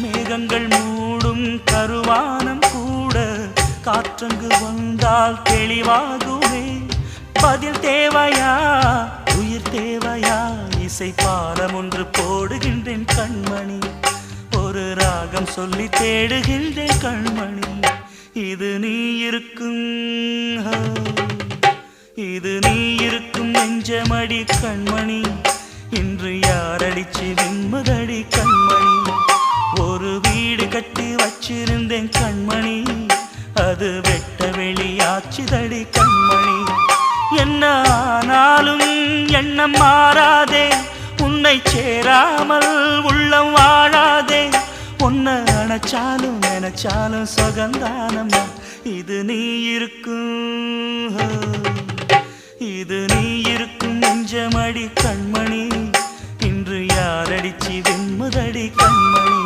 மேகங்கள் மூடும் கருவானம் கூட காற்றங்கு வந்தால் தெளிவாகுமே. பதில் தேவையா உயிர் தேவையா, இசை பாலம் ஒன்று போடுகின்றேன் கண்மணி, ஒரு ராகம் சொல்லி தேடுகின்றேன் கண்மணி. இது நீ இருக்கும் இது நீ இருக்கும் நெஞ்சமடி கண்மணி, இன்று யாரடிச்சு நிம்மதடி கண்மணி. ஒரு வீடு கட்டி வச்சிருந்தேன் கண்மணி, அது வெட்ட வெளியாச்சுதடி கண்மணி. என்ன ஆனாலும் எண்ணம் மாறாதே, உன்னை சேராமல் உள்ளம் வாழாதே. உன்னை நினைச்சாலும் நினைச்சாலும் சுகந்தானம்மா. இது நீ இருக்கும் இது நீ இருக்கும் நெஞ்சமடி கண்மணி, இன்று யாரடிச்சு வெண்முதடி கண்மணி.